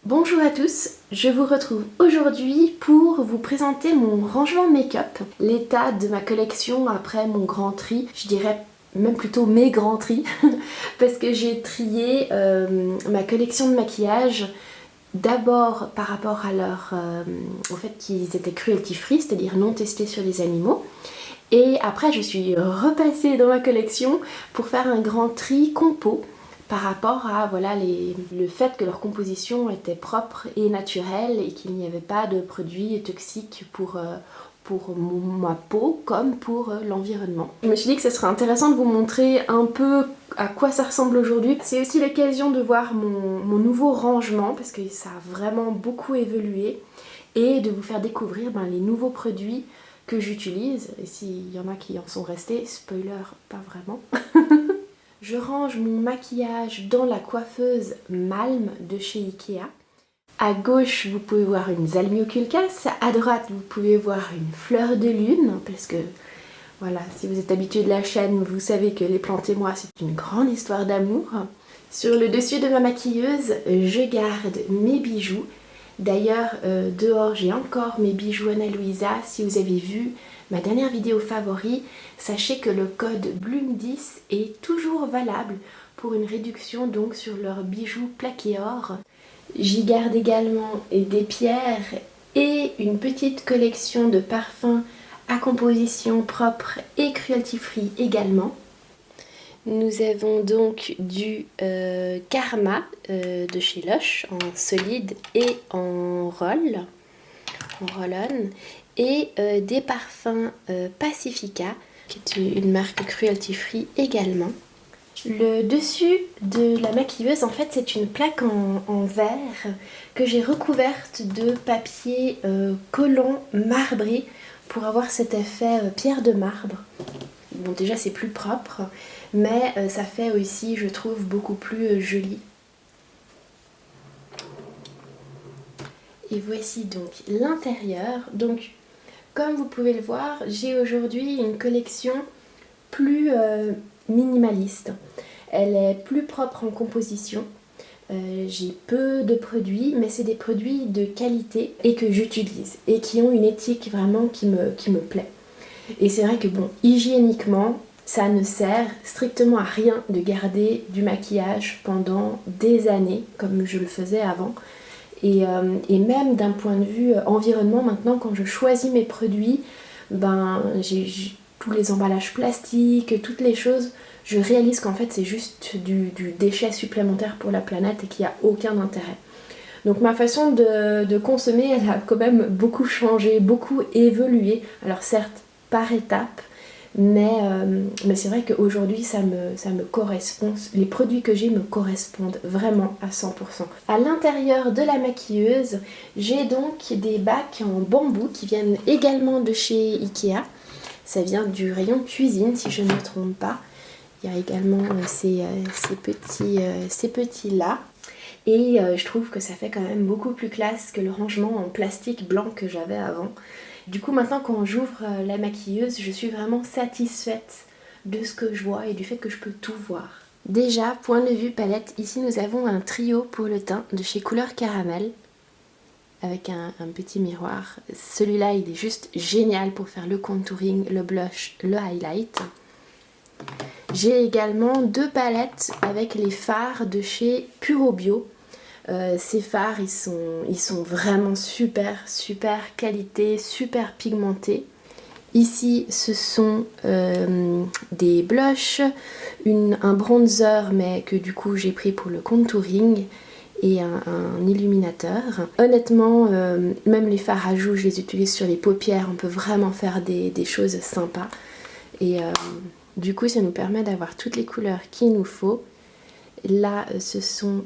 Bonjour à tous, je vous retrouve aujourd'hui pour vous présenter mon rangement make-up, l'état de ma collection après mon grand tri, je dirais même plutôt mes grands tris, parce que j'ai trié ma collection de maquillage d'abord par rapport à au fait qu'ils étaient cruelty free, c'est-à-dire non testés sur les animaux. Et après je suis repassée dans ma collection pour faire un grand tri compo par rapport à le fait que leur composition était propre et naturelle et qu'il n'y avait pas de produits toxiques pour ma peau comme pour l'environnement. Je me suis dit que ce serait intéressant de vous montrer un peu à quoi ça ressemble aujourd'hui. C'est aussi l'occasion de voir mon nouveau rangement parce que ça a vraiment beaucoup évolué et de vous faire découvrir les nouveaux produits que j'utilise. Et s'il y en a qui en sont restés, spoiler, pas vraiment. Je range mon maquillage dans la coiffeuse Malm de chez Ikea. À gauche, vous pouvez voir une Zalmioculcas. À droite, vous pouvez voir une fleur de lune. Parce que, voilà, si vous êtes habitué de la chaîne, vous savez que les plantes et moi, c'est une grande histoire d'amour. Sur le dessus de ma maquilleuse, je garde mes bijoux. D'ailleurs, dehors, j'ai encore mes bijoux Ana Luisa. Si vous avez vu ma dernière vidéo favori, sachez que le code Bloom10 est toujours valable pour une réduction donc sur leurs bijoux plaqués or. J'y garde également des pierres et une petite collection de parfums à composition propre et cruelty free également. Nous avons donc du Karma de chez Lush en solide et en roll-on, et des parfums Pacifica, qui est une marque cruelty free également. Le dessus de la maquilleuse, en fait, c'est une plaque en verre que j'ai recouverte de papier collant marbré pour avoir cet effet pierre de marbre. Bon, déjà c'est plus propre, mais ça fait aussi, je trouve, beaucoup plus joli. Et voici donc l'intérieur. Donc, comme vous pouvez le voir, j'ai aujourd'hui une collection plus minimaliste. Elle est plus propre en composition. J'ai peu de produits, mais c'est des produits de qualité et que j'utilise et qui ont une éthique vraiment qui me plaît. Et c'est vrai que bon, hygiéniquement, ça ne sert strictement à rien de garder du maquillage pendant des années, comme je le faisais avant. Et même d'un point de vue environnement, maintenant, quand je choisis mes produits, j'ai tous les emballages plastiques, toutes les choses, je réalise qu'en fait c'est juste du déchet supplémentaire pour la planète et qu'il n'y a aucun intérêt. Donc ma façon de consommer, elle a quand même beaucoup changé, beaucoup évolué. Alors certes, par étapes, mais c'est vrai qu'aujourd'hui ça me correspond. Les produits que j'ai me correspondent vraiment à 100%. À l'intérieur de la maquilleuse, j'ai donc des bacs en bambou qui viennent également de chez Ikea. Ça vient du rayon cuisine si je ne me trompe pas. Il y a également ces petits là. Et je trouve que ça fait quand même beaucoup plus classe que le rangement en plastique blanc que j'avais avant. Du coup maintenant quand j'ouvre la maquilleuse, je suis vraiment satisfaite de ce que je vois et du fait que je peux tout voir. Déjà, point de vue palette, ici nous avons un trio pour le teint de chez Couleur Caramel avec un petit miroir. Celui-là il est juste génial pour faire le contouring, le blush, le highlight. J'ai également deux palettes avec les fards de chez Puro Bio. Ces fards ils sont vraiment super qualité, super pigmentés. Ici ce sont des blushs, un bronzer mais que du coup j'ai pris pour le contouring et un illuminateur. Honnêtement, même les fards à joues je les utilise sur les paupières, on peut vraiment faire des choses sympas. Et du coup ça nous permet d'avoir toutes les couleurs qu'il nous faut. Là ce sont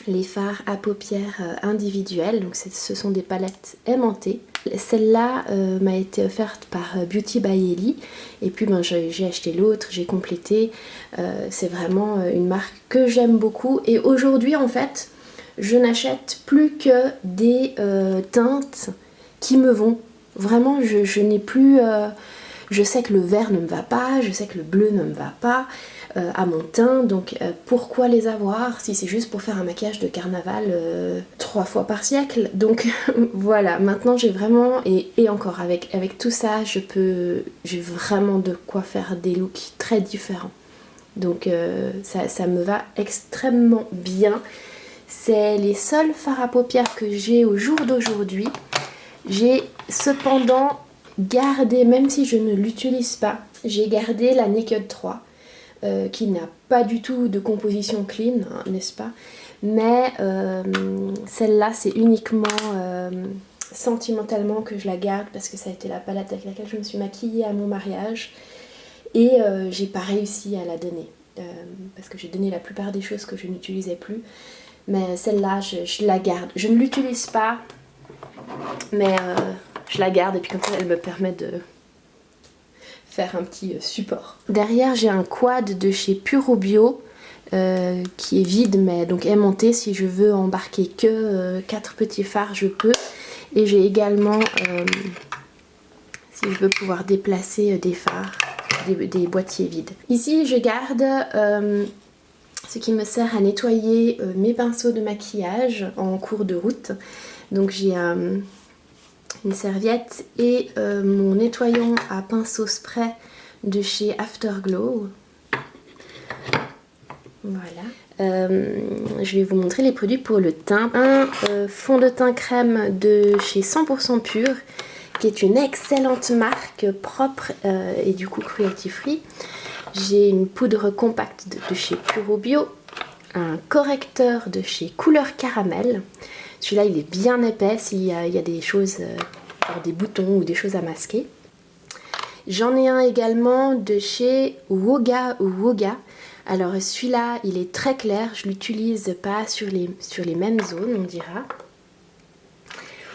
les fards à paupières individuels, donc ce sont des palettes aimantées. Celle-là m'a été offerte par Beauty by Ellie et puis j'ai acheté l'autre, j'ai complété. C'est vraiment une marque que j'aime beaucoup et aujourd'hui en fait je n'achète plus que des teintes qui me vont. Vraiment je n'ai plus... je sais que le vert ne me va pas, je sais que le bleu ne me va pas. à mon teint, donc pourquoi les avoir si c'est juste pour faire un maquillage de carnaval 3 fois par siècle. Donc voilà, maintenant j'ai vraiment, et encore avec tout ça, j'ai vraiment de quoi faire des looks très différents. Donc ça me va extrêmement bien. C'est les seuls fards à paupières que j'ai au jour d'aujourd'hui. J'ai cependant gardé, même si je ne l'utilise pas, j'ai gardé la Naked 3 qui n'a pas du tout de composition clean, hein, n'est-ce pas? Mais celle-là, c'est uniquement sentimentalement que je la garde parce que ça a été la palette avec laquelle je me suis maquillée à mon mariage et j'ai pas réussi à la donner parce que j'ai donné la plupart des choses que je n'utilisais plus. Mais celle-là, je la garde. Je ne l'utilise pas, mais je la garde et puis comme ça, elle me permet de faire un petit support. Derrière, j'ai un quad de chez Puro Bio qui est vide mais donc aimanté. Si je veux embarquer que 4 petits fards, je peux. Et j'ai également, si je veux pouvoir déplacer des fards, des boîtiers vides. Ici, je garde ce qui me sert à nettoyer mes pinceaux de maquillage en cours de route. Donc j'ai une serviette et mon nettoyant à pinceau spray de chez Afterglow. Voilà. Je vais vous montrer les produits pour le teint. Un fond de teint crème de chez 100% Pur, qui est une excellente marque propre et du coup cruelty free. J'ai une poudre compacte de chez Puro Bio, un correcteur de chez Couleur Caramel. Celui-là, il est bien épais s'il y a des choses, des boutons ou des choses à masquer. J'en ai un également de chez Woga. Alors celui-là, il est très clair, je l'utilise pas sur les mêmes zones, on dira.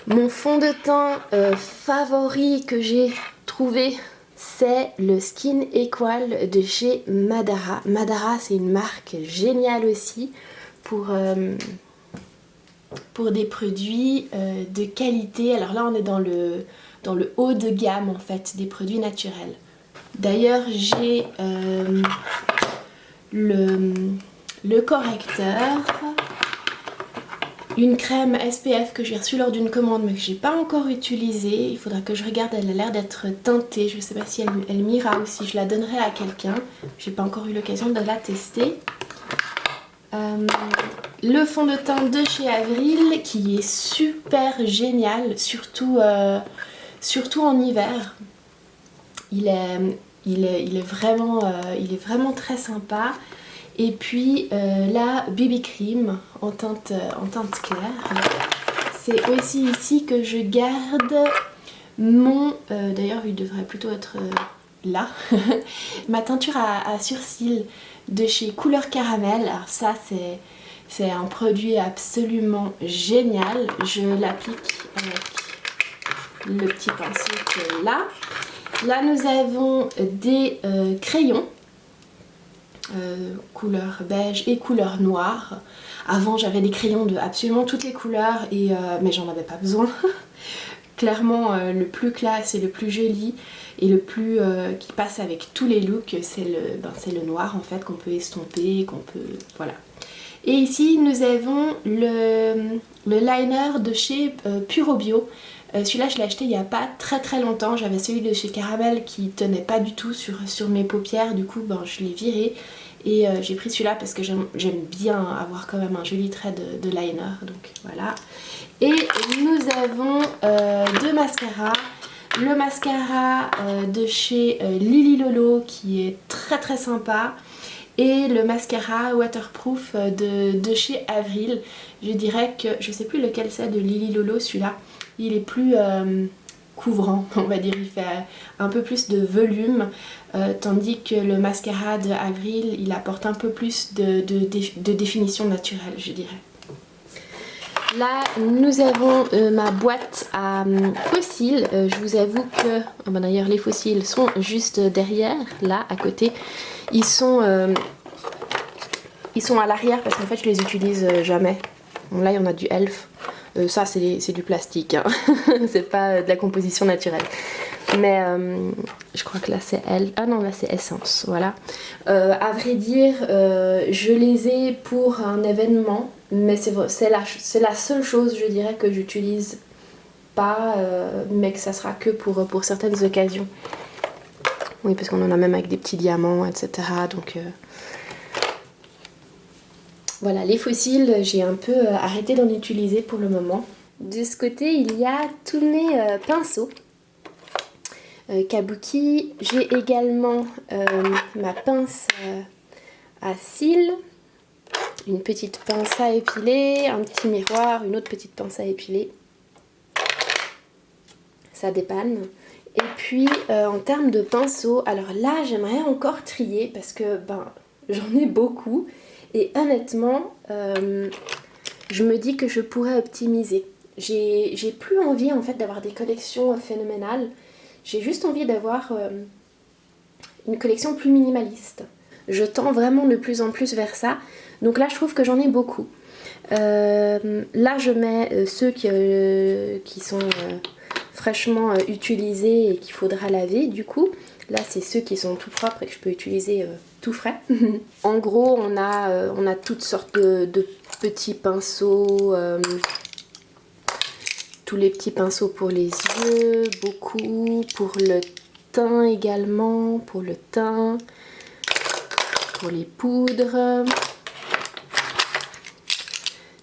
Mon fond de teint favori que j'ai trouvé, c'est le Skin Equal de chez Madara. Madara, c'est une marque géniale aussi pour des produits de qualité. Alors là, on est dans le haut de gamme en fait, des produits naturels. D'ailleurs, j'ai le correcteur, une crème SPF que j'ai reçue lors d'une commande mais que j'ai pas encore utilisée. Il faudra que je regarde, elle a l'air d'être teintée. Je sais pas si elle m'ira ou si je la donnerai à quelqu'un. J'ai pas encore eu l'occasion de la tester. Le fond de teint de chez Avril qui est super génial, surtout en hiver. Il est vraiment très sympa. Et puis la BB Cream en teinte claire. C'est aussi ici que je garde mon... D'ailleurs, il devrait plutôt être là. Ma teinture à sourcils de chez Couleur Caramel. Alors ça, c'est un produit absolument génial. Je l'applique avec le petit pinceau qui est là. Là, nous avons des crayons. Couleur beige et couleur noire. Avant j'avais des crayons de absolument toutes les couleurs mais j'en avais pas besoin. Clairement le plus classe et le plus joli et le plus qui passe avec tous les looks, c'est le noir en fait, qu'on peut estomper, voilà. Et ici nous avons le liner de chez Puro Bio. Celui-là je l'ai acheté il n'y a pas très longtemps. J'avais celui de chez Caramel qui tenait pas du tout sur mes paupières, du coup je l'ai viré et j'ai pris celui-là parce que j'aime bien avoir quand même un joli trait de liner, donc voilà. Et nous avons deux mascaras. Le mascara de chez Lily Lolo qui est très sympa, et le mascara waterproof de chez Avril. Je dirais que, je sais plus lequel c'est de Lily Lolo, celui-là. Il est plus couvrant, on va dire, il fait un peu plus de volume, tandis que le mascara de Avril, il apporte un peu plus de définition naturelle, je dirais. Là, nous avons ma boîte à fossiles. Je vous avoue que, d'ailleurs, les fossiles sont juste derrière, là, à côté. Ils sont à l'arrière parce qu'en fait, je les utilise jamais. Bon, là, il y en a du Elf. Ça c'est du plastique, hein. C'est pas de la composition naturelle. Mais je crois que là c'est L. Ah non, là c'est Essence, voilà. À vrai dire, je les ai pour un événement, mais c'est la seule chose, je dirais, que j'utilise pas, mais que ça sera que pour certaines occasions. Oui, parce qu'on en a même avec des petits diamants, etc. Donc voilà, les fossiles, j'ai un peu arrêté d'en utiliser pour le moment. De ce côté, il y a tous mes pinceaux. Kabuki. J'ai également ma pince à cils, une petite pince à épiler, un petit miroir, une autre petite pince à épiler. Ça dépanne. Et puis en termes de pinceaux, alors là j'aimerais encore trier parce que j'en ai beaucoup et honnêtement je me dis que je pourrais optimiser. J'ai plus envie en fait d'avoir des collections phénoménales. J'ai juste envie d'avoir une collection plus minimaliste. Je tends vraiment de plus en plus vers ça. Donc là je trouve que j'en ai beaucoup. Là je mets ceux qui sont fraîchement utilisés et qu'il faudra laver du coup. Là c'est ceux qui sont tout propres et que je peux utiliser tout frais. En gros on a toutes sortes de petits pinceaux, tous les petits pinceaux pour les yeux, beaucoup pour le teint également, pour le teint, pour les poudres.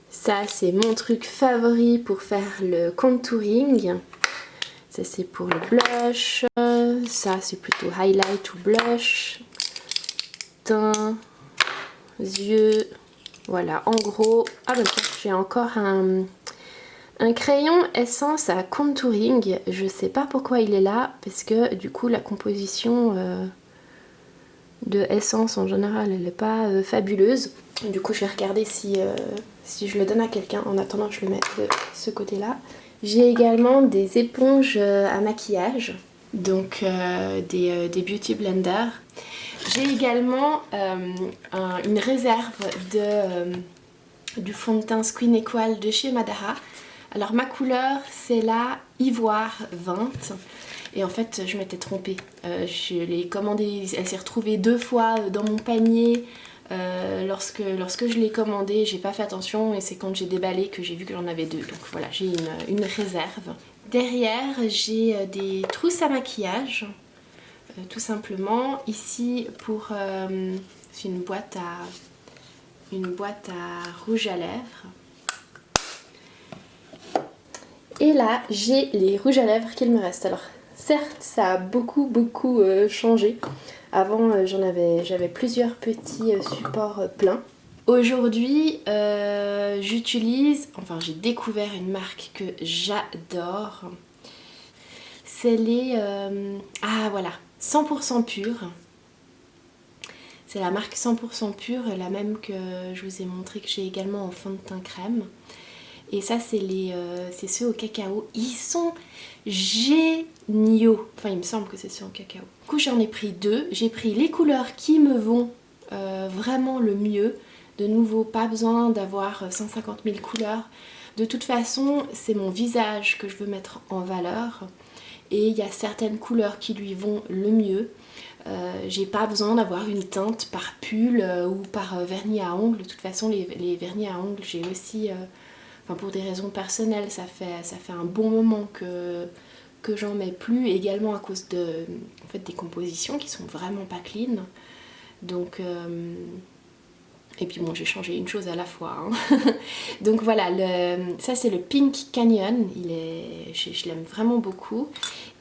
Ça c'est mon truc favori pour faire le contouring. Ça c'est pour le blush, ça c'est plutôt highlight ou blush, teint, yeux, voilà en gros. Ah ben j'ai encore un crayon essence à contouring, je sais pas pourquoi il est là, parce que du coup la composition de essence en général elle n'est pas fabuleuse. Du coup je vais regarder si je le donne à quelqu'un, en attendant je le mets de ce côté là. J'ai également des éponges à maquillage, donc des Beauty Blender. J'ai également une réserve du fond de teint Skin Equal de chez Madara. Alors ma couleur c'est la Ivoire 20 et en fait je m'étais trompée. Je l'ai commandée, elle s'est retrouvée 2 fois dans mon panier. Lorsque je l'ai commandé, j'ai pas fait attention et c'est quand j'ai déballé que j'ai vu que j'en avais 2. Donc voilà, j'ai une réserve. Derrière, j'ai des trousses à maquillage, tout simplement. Ici, c'est une boîte à rouge à lèvres. Et là, j'ai les rouges à lèvres qu'il me reste. Alors, certes, ça a beaucoup changé. Avant, j'avais plusieurs petits supports pleins. Aujourd'hui, j'ai découvert une marque que j'adore. C'est les... ah voilà, 100% pur. C'est la marque 100% pur, la même que je vous ai montré que j'ai également en fond de teint crème. Et ça c'est ceux au cacao. Ils sont géniaux. Enfin il me semble que c'est ceux au cacao. Du coup j'en ai pris 2. J'ai pris les couleurs qui me vont vraiment le mieux. De nouveau pas besoin d'avoir 150 000 couleurs. De toute façon c'est mon visage que je veux mettre en valeur. Et il y a certaines couleurs qui lui vont le mieux. J'ai pas besoin d'avoir une teinte par pull ou par vernis à ongles. De toute façon les vernis à ongles j'ai aussi... Enfin, pour des raisons personnelles, ça fait un bon moment que j'en mets plus, également à cause en fait, des compositions qui sont vraiment pas clean. Donc, et puis bon, j'ai changé une chose à la fois. Hein. Donc voilà, ça c'est le Pink Canyon, je l'aime vraiment beaucoup.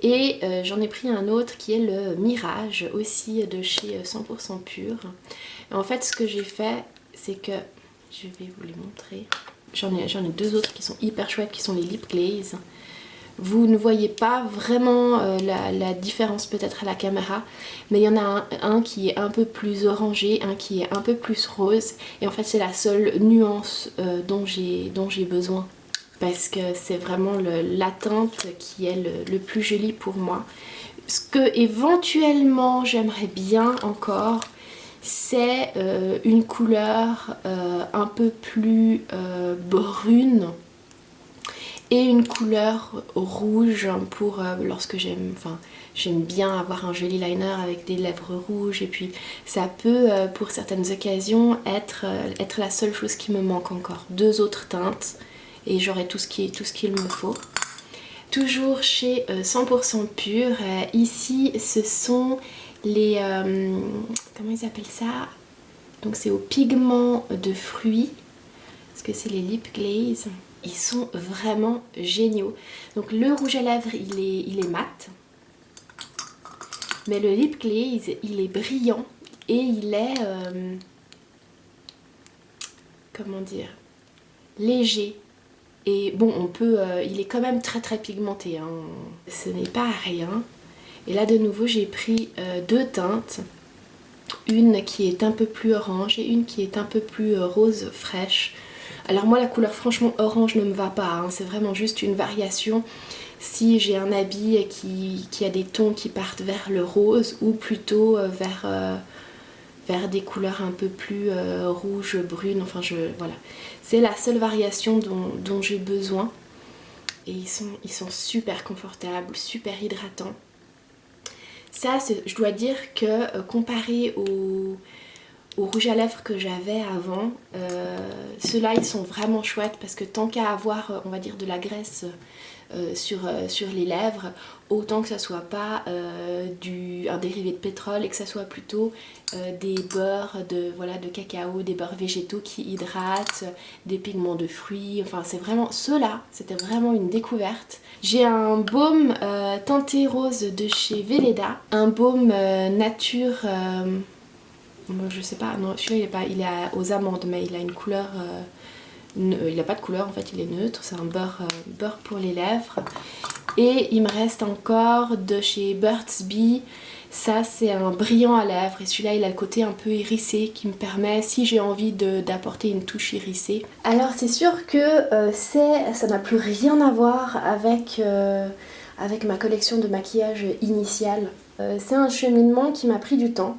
Et j'en ai pris un autre qui est le Mirage, aussi de chez 100% pur. Et en fait, ce que j'ai fait, c'est que, je vais vous les montrer... J'en ai 2 autres qui sont hyper chouettes, qui sont les Lip Glaze. Vous ne voyez pas vraiment la différence peut-être à la caméra, mais il y en a un qui est un peu plus orangé, un qui est un peu plus rose. Et en fait c'est la seule nuance dont j'ai besoin. Parce que c'est vraiment la teinte qui est le plus joli pour moi. Ce que éventuellement j'aimerais bien encore... c'est une couleur un peu plus brune. et une couleur rouge pour lorsque j'aime bien avoir un joli liner avec des lèvres rouges, et puis ça peut pour certaines occasions être la seule chose qui me manque encore. 2 autres teintes et j'aurai tout ce qu'il me faut. Toujours chez 100% Pur, ici ce sont les... comment ils appellent ça? Donc c'est au pigment de fruits, parce que c'est les lip glaze. Ils sont vraiment géniaux. Donc le rouge à lèvres il est mat, mais le lip glaze il est brillant et il est comment dire, léger. Et bon, on peut, il est quand même très très pigmenté, hein. Ce n'est pas rien. Et là de nouveau j'ai pris 2 teintes, une qui est un peu plus orange et une qui est un peu plus rose fraîche. Alors moi la couleur franchement orange ne me va pas, hein. C'est vraiment juste une variation. Si j'ai un habit qui a des tons qui partent vers le rose ou plutôt vers des couleurs un peu plus rouge, brune, enfin voilà. C'est la seule variation dont j'ai besoin. Et ils sont super confortables, super hydratants. Ça, je dois dire que comparé au rouge à lèvres que j'avais avant, ceux-là ils sont vraiment chouettes parce que tant qu'à avoir, on va dire, de la graisse sur les lèvres, autant que ça soit pas un dérivé de pétrole et que ça soit plutôt des beurres de cacao, des beurres végétaux qui hydratent, des pigments de fruits, enfin c'est vraiment, ceux-là c'était vraiment une découverte. J'ai un baume teinté rose de chez Velleda, un baume nature... je sais pas, non celui-là il est aux amandes, mais il a une couleur... il n'a pas de couleur en fait, il est neutre, c'est un beurre pour les lèvres. Et il me reste encore de chez Burt's Bees, ça c'est un brillant à lèvres et celui-là il a le côté un peu hérissé qui me permet, si j'ai envie d'apporter une touche hérissée. Alors c'est sûr que ça n'a plus rien à voir avec ma collection de maquillage initiale. C'est un cheminement qui m'a pris du temps.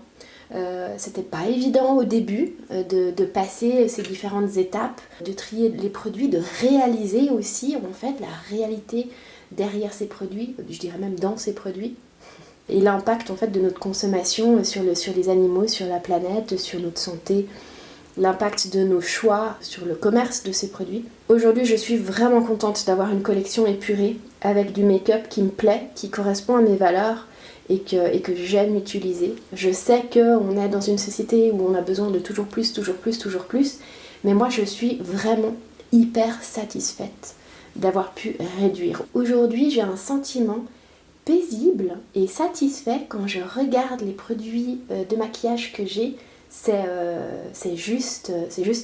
C'était pas évident au début de passer ces différentes étapes, de trier les produits, de réaliser aussi en fait la réalité derrière ces produits, je dirais même dans ces produits, et l'impact en fait de notre consommation sur les animaux, sur la planète, sur notre santé, l'impact de nos choix sur le commerce de ces produits. Aujourd'hui je suis vraiment contente d'avoir une collection épurée avec du make-up qui me plaît, qui correspond à mes valeurs et que j'aime utiliser. Je sais qu'on est dans une société où on a besoin de toujours plus, mais moi je suis vraiment hyper satisfaite d'avoir pu réduire. Aujourd'hui j'ai un sentiment paisible et satisfait quand je regarde les produits de maquillage que j'ai. C'est juste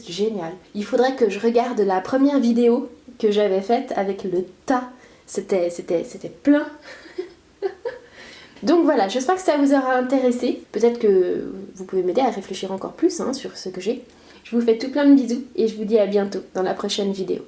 génial. Il faudrait que je regarde la première vidéo que j'avais faite avec le tas. C'était plein. Donc voilà, j'espère que ça vous aura intéressé. Peut-être que vous pouvez m'aider à réfléchir encore plus sur ce que j'ai. Je vous fais tout plein de bisous et je vous dis à bientôt dans la prochaine vidéo.